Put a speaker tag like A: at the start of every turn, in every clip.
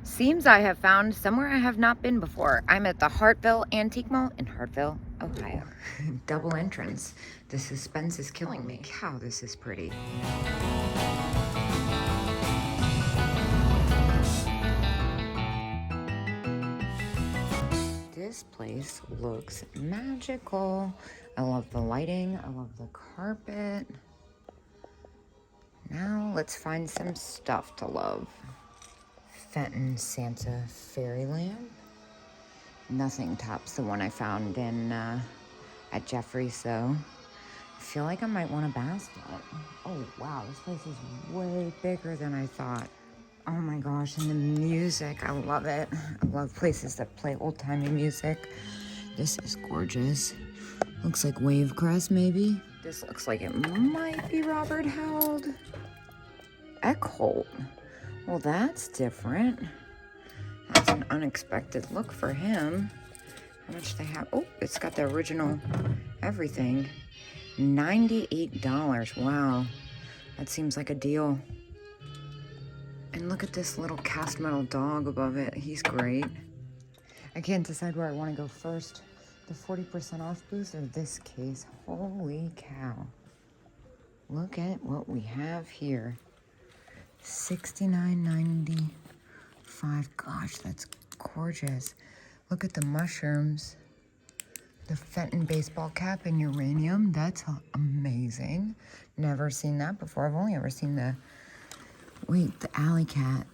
A: Seems I have found somewhere I have not been before. I'm at the Hartville Antique Mall in Hartville, Ohio. Double entrance. The suspense is killing me. Cow, this is pretty. This place looks magical. I love the lighting. I love the carpet. Now let's find some stuff to love. Fenton Santa fairy lamp. Nothing tops the one I found in at Jeffrey's, so I feel like I might want a basket. Oh wow, this place is way bigger than I thought. Oh my gosh, and the music, I love it. I love places that play old-timey music. This is gorgeous. Looks like Wavecrest, maybe. This looks like it might be Robert Howell Eckholt. Well, that's different. That's an unexpected look for him. How much they have? Oh, it's got the original everything. $98. Wow. That seems like a deal. And look at this little cast metal dog above it. He's great. I can't decide where I want to go first. The 40% off booth or this case. Holy cow. Look at what we have here. $69.95. Gosh, that's gorgeous. Look at the mushrooms. The Fenton baseball cap in uranium. That's amazing. Never seen that before. I've only ever seen the alley cat.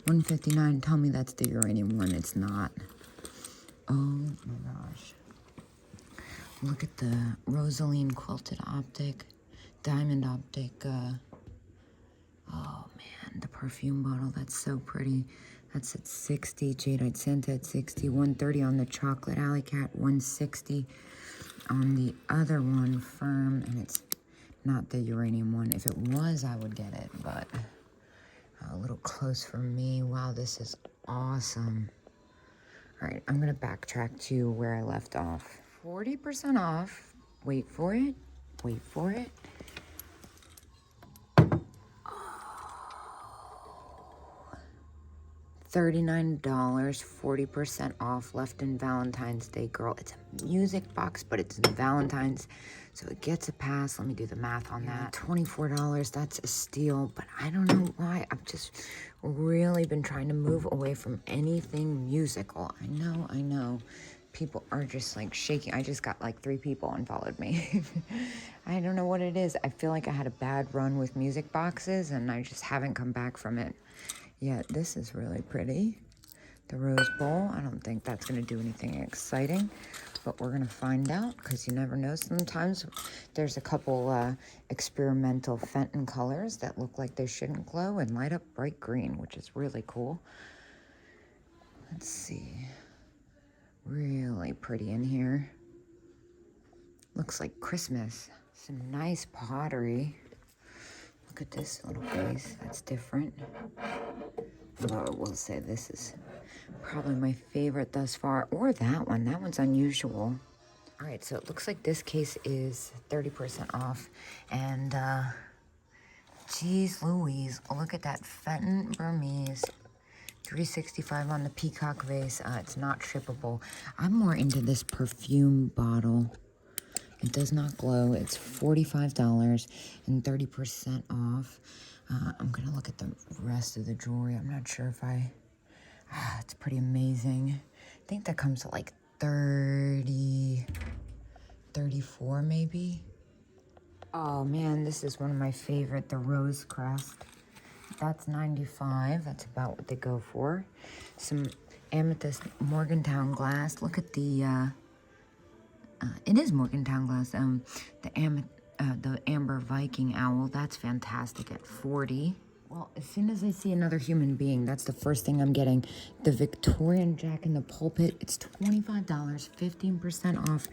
A: $159. Tell me that's the uranium one. It's not. Oh my gosh. Look at the Rosaline quilted optic. Diamond optic. Oh man, the perfume bottle. That's so pretty. That's at 60. Jadeite Santa at 60. 130 on the chocolate alley cat. 160 on the other one, firm. And it's not the uranium one. If it was, I would get it, but a little close for me. Wow, this is awesome. All right, I'm gonna backtrack to where I left off. 40% off. Wait for it. Wait for it. $39, 40% off, left in Valentine's Day, girl. It's a music box, but it's in Valentine's, so it gets a pass. Let me do the math on that. $24, that's a steal, but I don't know why. I've just really been trying to move away from anything musical. I know. People are just like shaking. I just got like 3 people unfollowed me. I don't know what it is. I feel like I had a bad run with music boxes, and I just haven't come back from it. Yeah, this is really pretty. The Rose Bowl. I don't think that's going to do anything exciting, but we're going to find out because you never know. Sometimes there's a couple experimental Fenton colors that look like they shouldn't glow and light up bright green, which is really cool. Let's see. Really pretty in here. Looks like Christmas. Some nice pottery. Look at this little vase. That's different. Although I will say this is probably my favorite thus far. Or that one. That one's unusual. All right, so it looks like this case is 30% off. And, geez Louise, look at that Fenton Burmese. $365 on the peacock vase. It's not shippable. I'm more into this perfume bottle. It does not glow. It's $45 and 30% off. I'm going to look at the rest of the jewelry. I'm not sure if it's pretty amazing. I think that comes to like 30, 34 maybe. Oh man, this is one of my favorite, the Rose Crest. That's $95. That's about what they go for. Some amethyst Morgantown glass. Look at the it is Morgantown glass. The amber Viking owl. That's fantastic at $40. Well, as soon as I see another human being, that's the first thing I'm getting. The Victorian Jack in the Pulpit. It's $25, 15% off,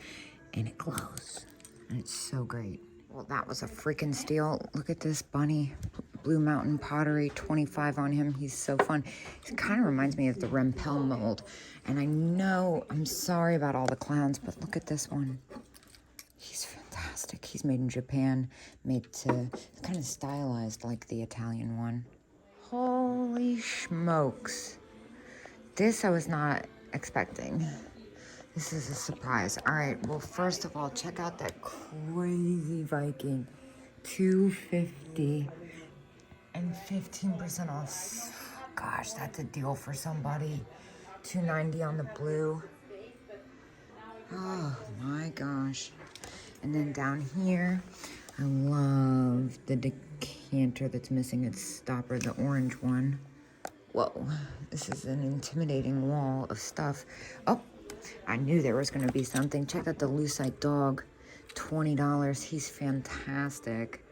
A: and it glows. And it's so great. Well, that was a freaking steal. Look at this bunny. Blue Mountain Pottery, $25 on him. He's so fun. He kind of reminds me of the Rempel mold. And I know, I'm sorry about all the clowns, but look at this one. He's fantastic. He's made in Japan, kind of stylized like the Italian one. Holy smokes. This I was not expecting. This is a surprise. All right, well, first of all, check out that crazy Viking. $250 and 15% off. Gosh, that's a deal for somebody. $290 on the blue. Oh my gosh. And then down here, I love the decanter that's missing its stopper, the orange one. Whoa, this is an intimidating wall of stuff. Oh, I knew there was gonna be something. Check out the Lucite dog, $20. He's fantastic.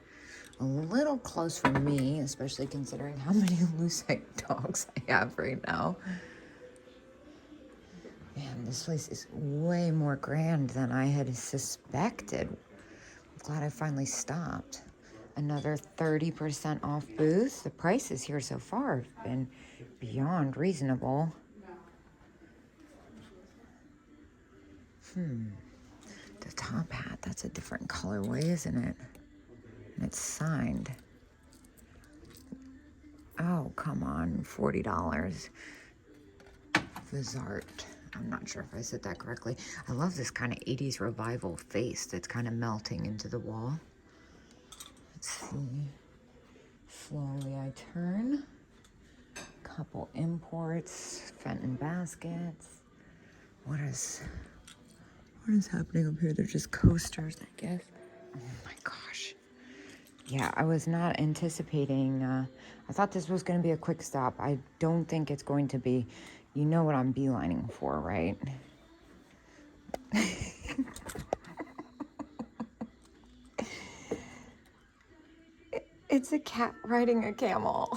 A: A little close for me, especially considering how many Lucite dogs I have right now. Man, this place is way more grand than I had suspected. I'm glad I finally stopped. Another 30% off booth. The prices here so far have been beyond reasonable. The top hat, that's a different colorway, isn't it? And it's signed. Oh, come on, $40. Vizart. I'm not sure if I said that correctly. I love this kind of 80s revival face that's kind of melting into the wall. Let's see. Slowly I turn. Couple imports, Fenton baskets. What is happening up here? They're just coasters, I guess. Oh my gosh. Yeah, I was not anticipating. I thought this was going to be a quick stop. I don't think it's going to be. You know what I'm beelining for, right? It's a cat riding a camel.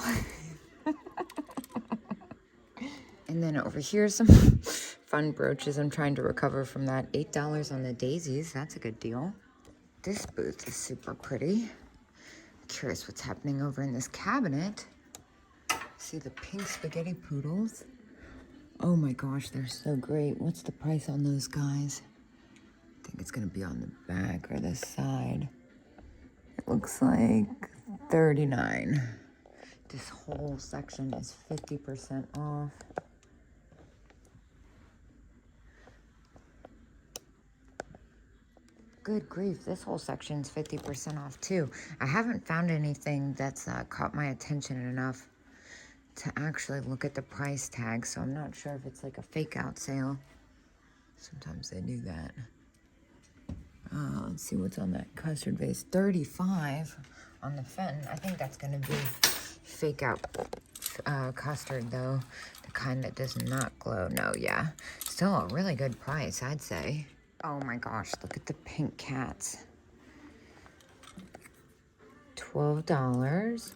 A: And then over here, some fun brooches. I'm trying to recover from that. $8 on the daisies. That's a good deal. This booth is super pretty. Curious what's happening over in this cabinet. See the pink spaghetti poodles. Oh my gosh, they're so great. What's the price on those guys? I think it's gonna be on the back or the side. It looks like $39. This whole section is 50% off. Good grief, this whole section's 50% off too. I haven't found anything that's caught my attention enough to actually look at the price tag, so I'm not sure if it's like a fake out sale. Sometimes they do that. Let's see what's on that custard vase. $35 on the Fenton. I think that's gonna be fake out custard though. The kind that does not glow. No, yeah. Still a really good price, I'd say. Oh my gosh, look at the pink cats. $12.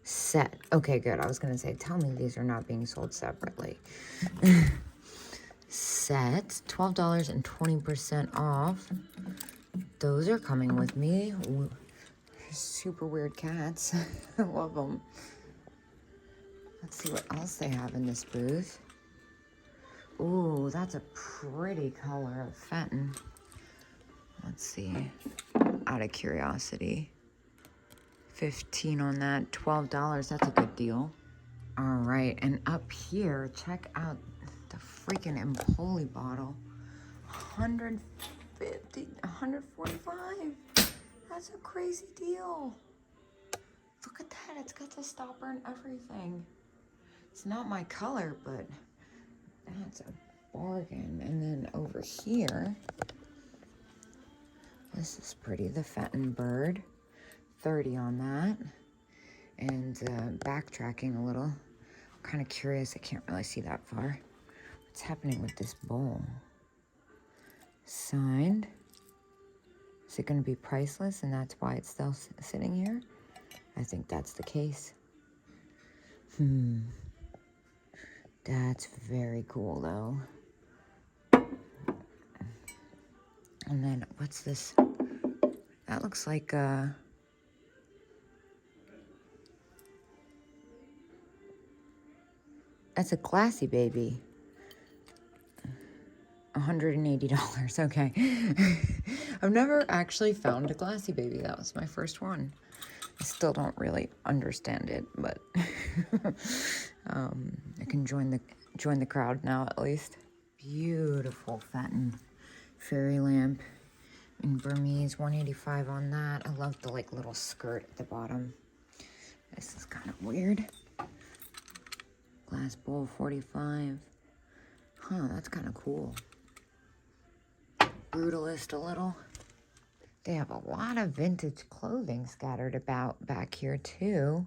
A: Set. Okay, good. I was gonna say, tell me these are not being sold separately. Set. $12 and 20% off. Those are coming with me. Super weird cats. I love them. Let's see what else they have in this booth. Ooh, that's a pretty color of Fenton. Let's see. Out of curiosity. $15 on that. $12. That's a good deal. All right, and up here, check out the freaking Empoli bottle. $150, $145. That's a crazy deal. Look at that. It's got the stopper and everything. It's not my color, but that's a bargain. And then over here, this is pretty. The Fenton bird. $30 on that. And backtracking a little. I'm kind of curious. I can't really see that far. What's happening with this bowl? Signed. Is it going to be priceless and that's why it's still sitting here? I think that's the case. That's very cool though. And then what's this? That looks like that's a glassy baby. $180. Okay. I've never actually found a glassy baby. That was my first one. I still don't really understand it, but I can join the crowd now at least. Beautiful Fenton fairy lamp in Burmese, $185 on that. I love the like little skirt at the bottom. This is kind of weird. Glass bowl, $45. Huh, that's kind of cool. Brutalist a little. They have a lot of vintage clothing scattered about back here too.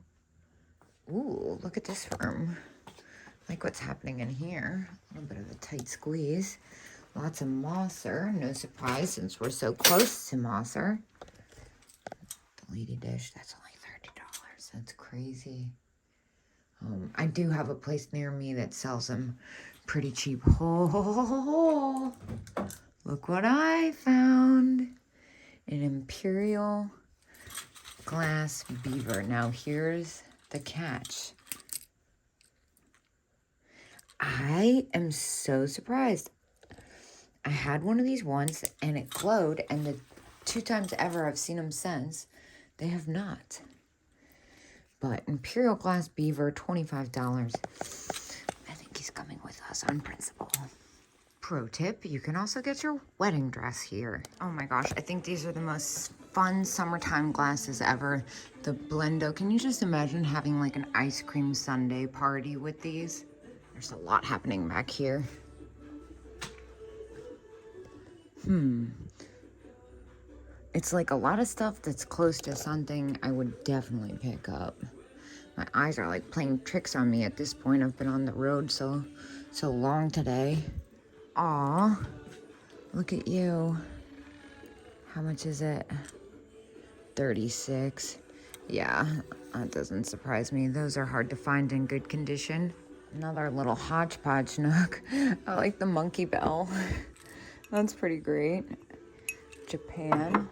A: Ooh, look at this firm. Like what's happening in here. A little bit of a tight squeeze. Lots of Mosser. No surprise since we're so close to Mosser. The lady dish, that's only $30. That's crazy. I do have a place near me that sells them pretty cheap. Oh, look what I found. An imperial glass beaver. Now here's the catch. I am so surprised. I had one of these once and it glowed, and the 2 times ever I've seen them since, they have not. But imperial glass beaver, $25. I think he's coming with us on principle. Pro tip, you can also get your wedding dress here. Oh my gosh, I think these are the most fun summertime glasses ever. The Blendo. Can you just imagine having like an ice cream sundae party with these? There's a lot happening back here. It's like a lot of stuff that's close to something I would definitely pick up. My eyes are like playing tricks on me at this point. I've been on the road so long today. Aw, look at you. How much is it? $36. Yeah, that doesn't surprise me. Those are hard to find in good condition. Another little hodgepodge nook. I like the monkey bell. That's pretty great. Japan.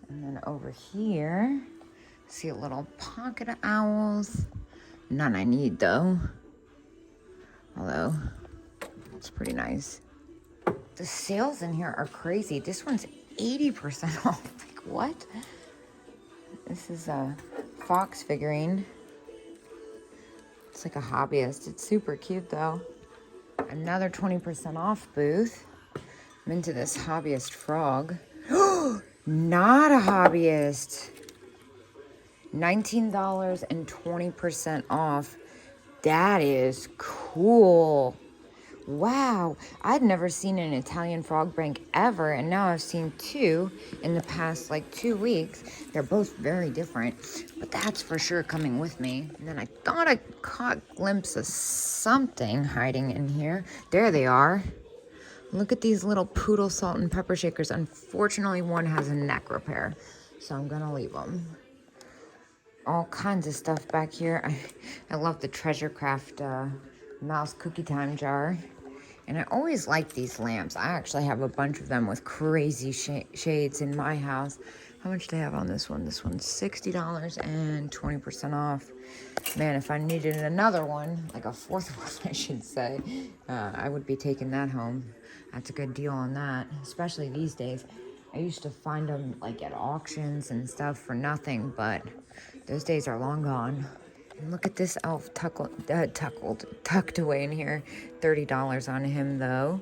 A: And then over here, see a little pocket of owls. None I need though. Although, it's pretty nice. The sales in here are crazy. This one's 80% off. Like, what? This is a fox figurine. It's like a hobbyist. It's super cute though. Another 20% off booth. I'm into this hobbyist frog. Not a hobbyist. $19 and 20% off. That is cool. Wow, I'd never seen an Italian frog bank ever, and now I've seen 2 in the past like 2 weeks. They're both very different, but that's for sure coming with me. And then I thought I caught a glimpse of something hiding in here. There they are. Look at these little poodle salt and pepper shakers. Unfortunately, one has a neck repair, so I'm gonna leave them. All kinds of stuff back here. I love the Treasure Craft mouse cookie time jar. And I always like these lamps. I actually have a bunch of them with crazy shades in my house. How much do they have on this one? This one's $60 and 20% off. Man, if I needed another one, like a 4th one, I should say, I would be taking that home. That's a good deal on that, especially these days. I used to find them like at auctions and stuff for nothing, but those days are long gone. And look at this elf tucked away in here. $30 on him, though.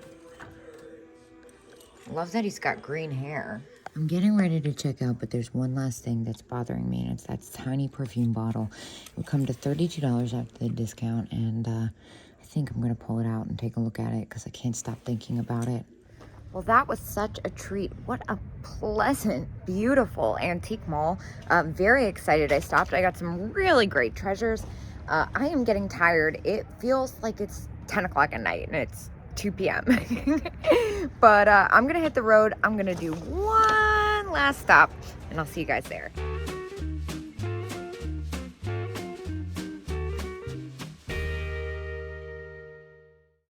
A: Love that he's got green hair. I'm getting ready to check out, but there's one last thing that's bothering me, and it's that tiny perfume bottle. It would come to $32 after the discount, and I think I'm going to pull it out and take a look at it because I can't stop thinking about it. Well, that was such a treat. What a pleasant, beautiful antique mall. Very excited I stopped. I got some really great treasures. I am getting tired. It feels like it's 10 o'clock at night and it's 2 p.m. But I'm going to hit the road. I'm going to do one last stop and I'll see you guys there.